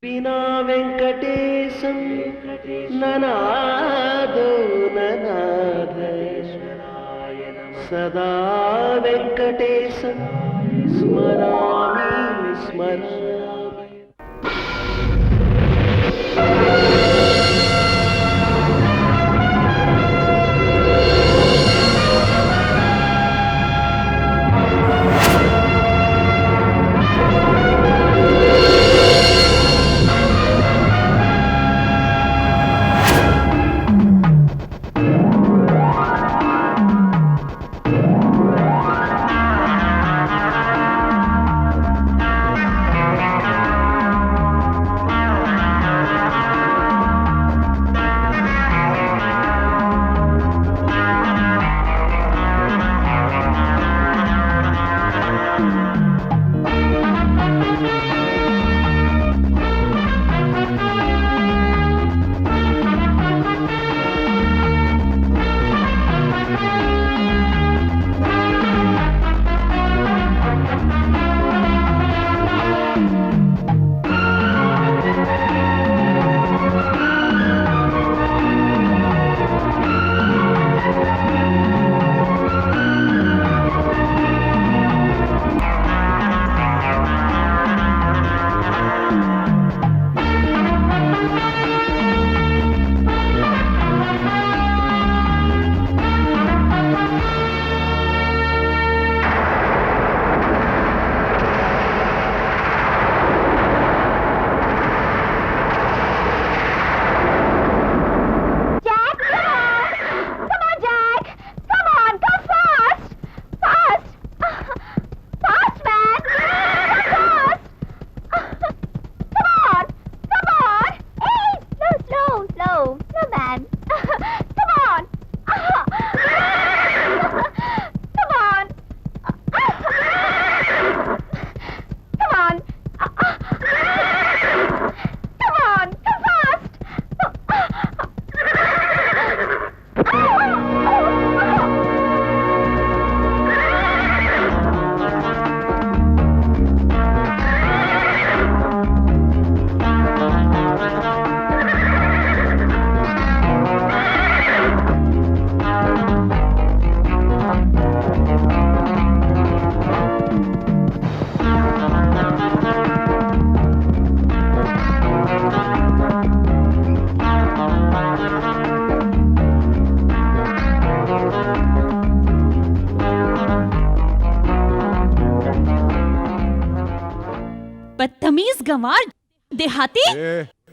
వినా వెంకటేశం ననాదో ననాథేశ్వరాయ సదా వెంకటేశం స్మరామి స్మరామి. बदतमीज गंवार देहाती।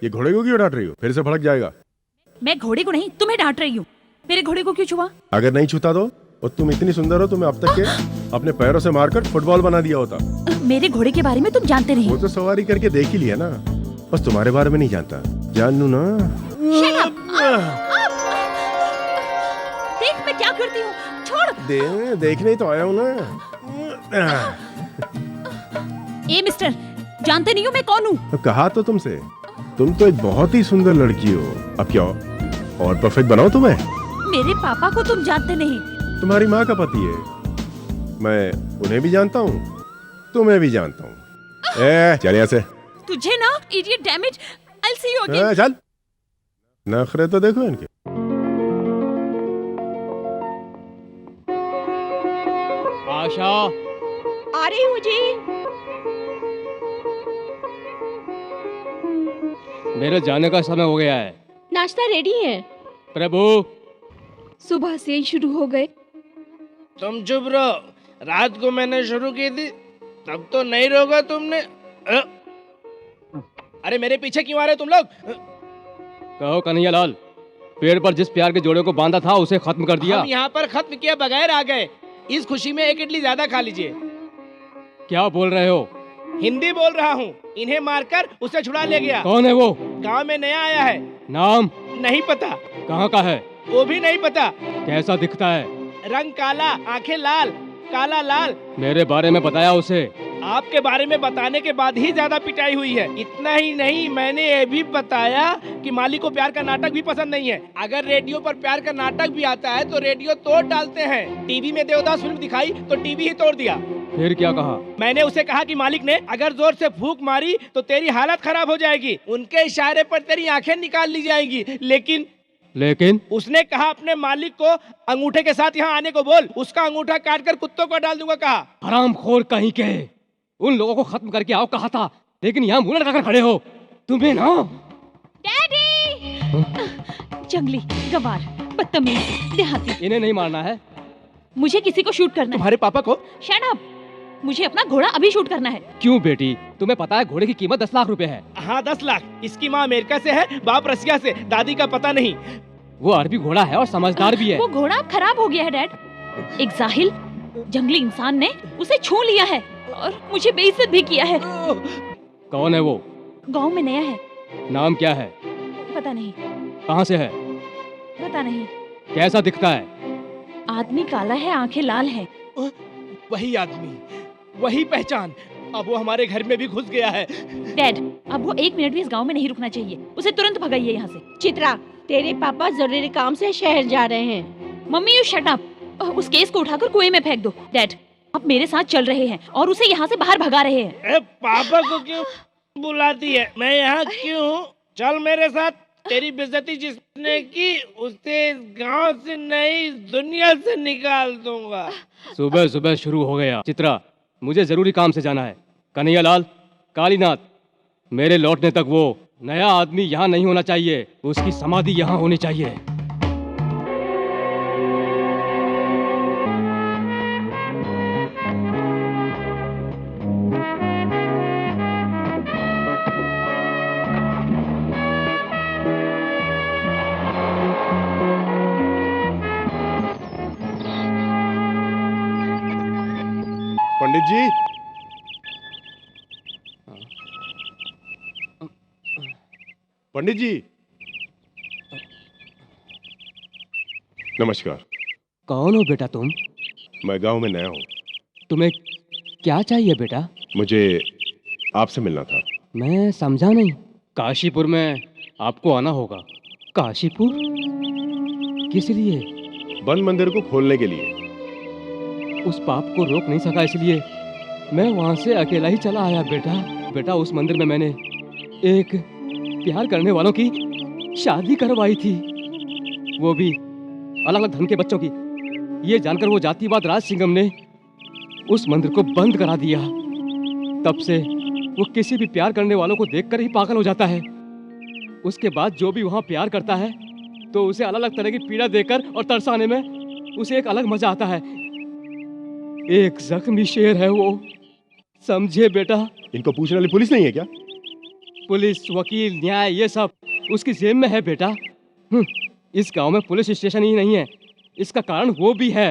ये घोड़े को क्यों डांट रही हो? फिर से भड़क जाएगा। मैं घोड़े को नहीं तुम्हें डांट रही हूँ। मेरे घोड़े को क्यों छुआ? अगर नहीं छूता तो और तुम इतनी सुंदर हो, तुम्हें अब तक के अपने पैरों से मारकर फुटबॉल बना दिया होता। मेरे घोड़े के बारे में तुम जानते नहीं। वो तो सवारी करके देख ही लिया ना, बस तुम्हारे बारे में नहीं जानता। जान लू ना। देख मैं क्या करती हूँ, छोड़। देखने ही तो आया हूँ ना। ए मिस्टर, जानते नहीं हो मैं कौन हूँ? तो कहा तो तुमसे, तुम तो एक बहुत ही सुंदर लड़की हो। अब क्या और परफेक्ट बनाओ तुम्हें? मेरे पापा को तुम जानते नहीं। तुम्हारी माँ का पति है, मैं उन्हें भी जानता हूँ, तुम्हें भी जानता हूँ। चल यहाँ से। तुझे ना idiot damage, I'll see you again। चल, नखरे तो देखो इनके। आशा, आ रही हूँ जी। मेरे जाने का समय हो गया है। नाश्ता रेडी है प्रभु। सुबह से ही शुरू हो गए। तुम चुप रहो, रात को मैंने शुरू की थी, तब तो नहीं रोका तुमने। अरे मेरे पीछे क्यों आ रहे तुम लोग? कहो कन्हैया लाल, पेड़ पर जिस प्यार के जोड़े को बांधा था उसे खत्म कर दिया। हम यहाँ पर खत्म किए बगैर आ गए। इस खुशी में एक इडली ज्यादा खा लीजिए। क्या बोल रहे हो? हिंदी बोल रहा हूँ। इन्हें मारकर उसे छुड़ा ले गया। कौन है वो? गांव में नया आया है। नाम नहीं पता। कहाँ का है? वो भी नहीं पता। कैसा दिखता है? रंग काला, आंखें लाल, काला लाल। मेरे बारे में बताया उसे? आपके बारे में बताने के बाद ही ज्यादा पिटाई हुई है। इतना ही नहीं, मैंने ये भी बताया कि मालिक को प्यार का नाटक भी पसंद नहीं है। अगर रेडियो पर प्यार का नाटक भी आता है तो रेडियो तोड़ डालते हैं। टीवी में देवदास फिल्म दिखाई तो टीवी ही तोड़ दिया। फिर क्या कहा? मैंने उसे कहा कि मालिक ने अगर जोर से फूंक मारी तो तेरी हालत खराब हो जाएगी, उनके इशारे पर तेरी आंखें निकाल ली जाएंगी। लेकिन उसने कहा अपने मालिक को अंगूठे के साथ यहाँ आने को बोल, उसका अंगूठा काट कर कुत्तों को डाल दूंगा। कहा हरामखोर कहीं के, उन लोगों को खत्म करके आओ कहा था, लेकिन यहाँ मुंह लटका कर खड़े हो। तुम्हें ना डैडी! जंगली, गवार, बदतमीज, देहाती। इन्हें नहीं मारना है, मुझे किसी को शूट करना है। तुम्हारे पापा को? Shut up! मुझे अपना घोड़ा अभी शूट करना है। क्यों बेटी, तुम्हें पता है घोड़े की कीमत 10 लाख रुपए है। हाँ 10 लाख। इसकी माँ अमेरिका से है, बाप रसिया से, दादी का पता नहीं। वो अरबी घोड़ा है और समझदार भी है। वो घोड़ा अब खराब हो गया है डैड। एक जाहिल जंगली इंसान ने उसे छू लिया है और मुझे बेइज्जत भी किया है। कौन है वो? गांव में नया है। नाम क्या है? पता नहीं। कहाँ से है? पता नहीं। कैसा दिखता है? आदमी काला है, आंखें लाल हैं। वही आदमी, वही पहचान। अब वो हमारे घर में भी घुस गया है। डैड, अब वो 1 मिनट भी इस गांव में नहीं रुकना चाहिए। उसे तुरंत भगाइए यहाँ से। चित्रा, तेरे पापा जरूरी काम से शहर जा रहे हैं। Mummy you shut up. उस केस को उठाकर कुएं में फेंक दो। डैड, आप मेरे साथ चल रहे हैं और उसे यहाँ से बाहर भगा रहे हैं। पापा को क्यों बुलाती है? मैं यहाँ क्यों हूँ? चल मेरे साथ। तेरी बेइज्जती जिसने की उसे इस गांव से नहीं, दुनिया से निकाल दूंगा। सुबह सुबह शुरू हो गया। चित्रा, मुझे जरूरी काम से जाना है। कन्हैयालाल, कालीनाथ, मेरे लौटने तक वो नया आदमी यहाँ नहीं होना चाहिए, उसकी समाधि यहाँ होनी चाहिए। पंडित जी, पंडित जी, नमस्कार। कौन हो बेटा तुम? मैं गांव में नया हूँ। तुम्हें क्या चाहिए बेटा? मुझे आपसे मिलना था। मैं समझा नहीं। काशीपुर में आपको आना होगा। काशीपुर? किस लिए? बंद मंदिर को खोलने के लिए। उस पाप को रोक नहीं सका, इसलिए मैं वहां से अकेला ही चला आया बेटा। उस मंदिर में मैंने एक प्यार करने वालों की शादी करवाई थी, वो भी अलग अलग धर्म के बच्चों की। ये जानकर वो जातिवाद राज सिंघम ने उस मंदिर को बंद करा दिया। तब से वो किसी भी प्यार करने वालों को देखकर ही पागल हो जाता है। उसके बाद जो भी वहाँ प्यार करता है तो उसे अलग अलग तरह की पीड़ा देकर और तरसाने में उसे एक अलग मजा आता है। एक जख्मी शेर है वो, समझे बेटा। इनको पूछने वाली पुलिस नहीं है क्या? पुलिस, वकील, न्याय, ये सब उसकी जेब में है बेटा। इस गांव में पुलिस स्टेशन ही नहीं है, इसका कारण वो भी है।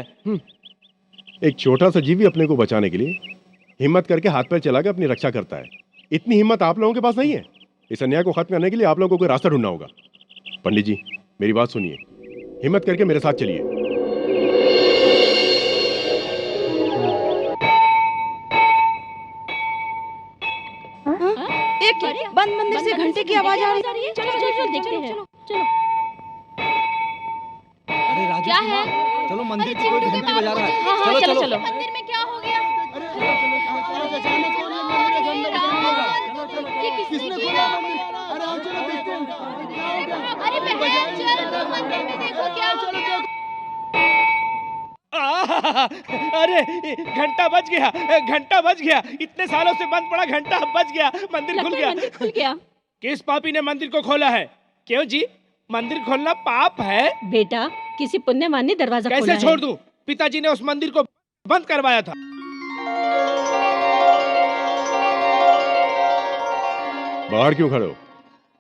एक छोटा सा जीव भी अपने को बचाने के लिए हिम्मत करके हाथ पैर चला के अपनी रक्षा करता है। इतनी हिम्मत आप लोगों के पास नहीं है। इस अन्याय को खत्म करने के लिए आप लोगों को कोई रास्ता ढूंढना होगा। पंडित जी, मेरी बात सुनिए, हिम्मत करके मेरे साथ चलिए। एक बंद मंदिर से घंटे की आवाज आ रही है। चलो चलो चलो देखते हैं। चलो। अरे राजू, क्या है? चलो मंदिर की कोई घंटी बजा रहा है। हाँ चलो चलो। मंदिर में क्या हो गया? ये किसने किया? अरे बहन चल, तुम मंदिर में देखो क्या हो गया। अरे घंटा बज गया, घंटा बज गया। इतने सालों से बंद पड़ा घंटा अब बज गया। मंदिर खुल गया। मंदिर खुल गया। किस पापी ने मंदिर को खोला है? क्यों जी, मंदिर खोलना पाप है? बेटा, किसी पुण्यवान ने दरवाजा खोला कैसे है। छोड़ दूं? पिताजी ने उस मंदिर को बंद करवाया था। बाहर क्यों खड़े हो?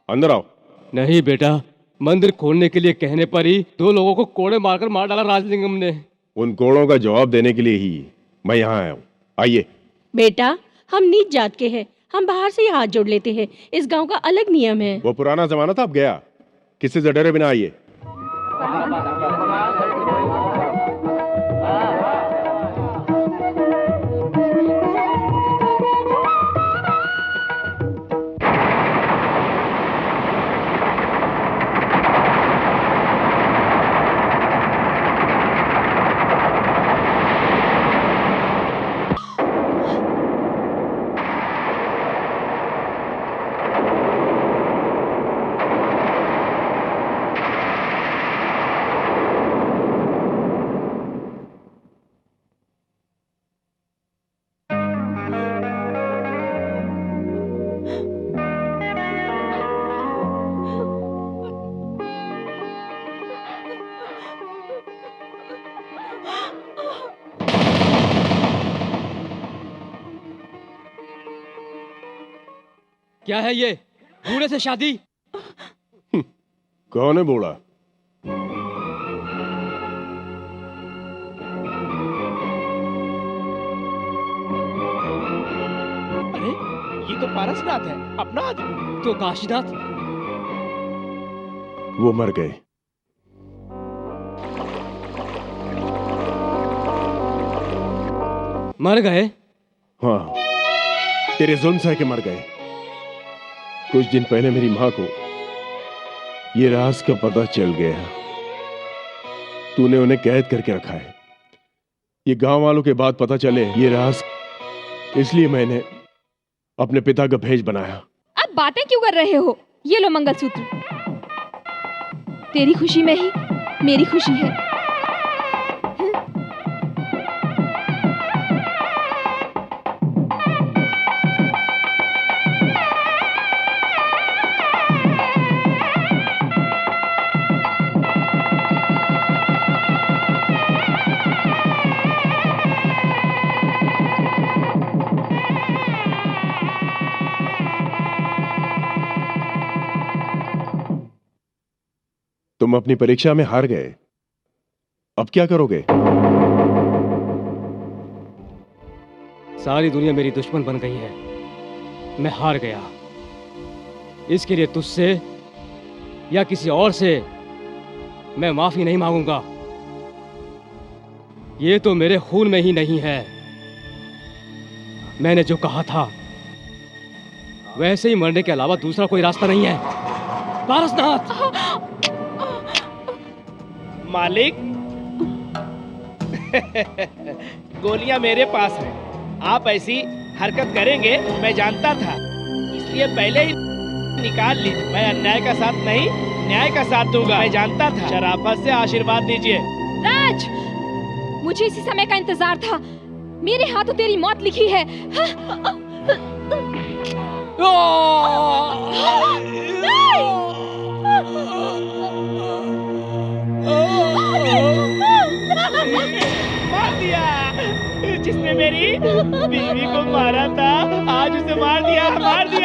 अंदर आओ। नहीं बेटा, मंदिर खोलने के लिए कहने पर ही 2 लोगों को कोड़े मारकर मार डाला राजलिंगम ने। उन कोड़ों का जवाब देने के लिए ही मैं यहाँ आया हूँ। आइए। बेटा, हम नीच जात के हैं, हम बाहर से ही हाथ जोड़ लेते हैं। इस गांव का अलग नियम है। वो पुराना जमाना था, अब गया। किसी से डरे बिना आइए। क्या है ये? बूढ़े से शादी? कौन है बूढ़ा? अरे ये तो पारसनाथ है, अपना आदमी। तो काशीनाथ? वो मर गए। मर गए? हाँ, तेरे जुल्म सह के मर गए। कुछ दिन पहले मेरी मां को ये राज का पता चल गया। तूने उन्हें कैद करके रखा है। ये गांव वालों के बाद पता चले ये राज, इसलिए मैंने अपने पिता का भेष बनाया। अब बातें क्यों कर रहे हो? ये लो मंगलसूत्र। तेरी खुशी में ही मेरी खुशी है। तुम अपनी परीक्षा में हार गए, अब क्या करोगे? सारी दुनिया मेरी दुश्मन बन गई है। मैं हार गया। इसके लिए तुझसे या किसी और से मैं माफी नहीं मांगूंगा। ये तो मेरे खून में ही नहीं है। मैंने जो कहा था वैसे ही मरने के अलावा दूसरा कोई रास्ता नहीं है। पारसनाथ! मालिक गोलियां मेरे पास हैं। आप ऐसी हरकत करेंगे मैं जानता था, इसलिए पहले ही निकाल ली। मैं अन्याय का साथ नहीं, न्याय का साथ दूंगा। मैं जानता था। शराफत से आशीर्वाद दीजिए। राज, मुझे इसी समय का इंतजार था। मेरे हाथों तेरी मौत लिखी है। मार दिया। जिसने मेरी बीवी को मारा था आज उसे मार दिया, मार दिया।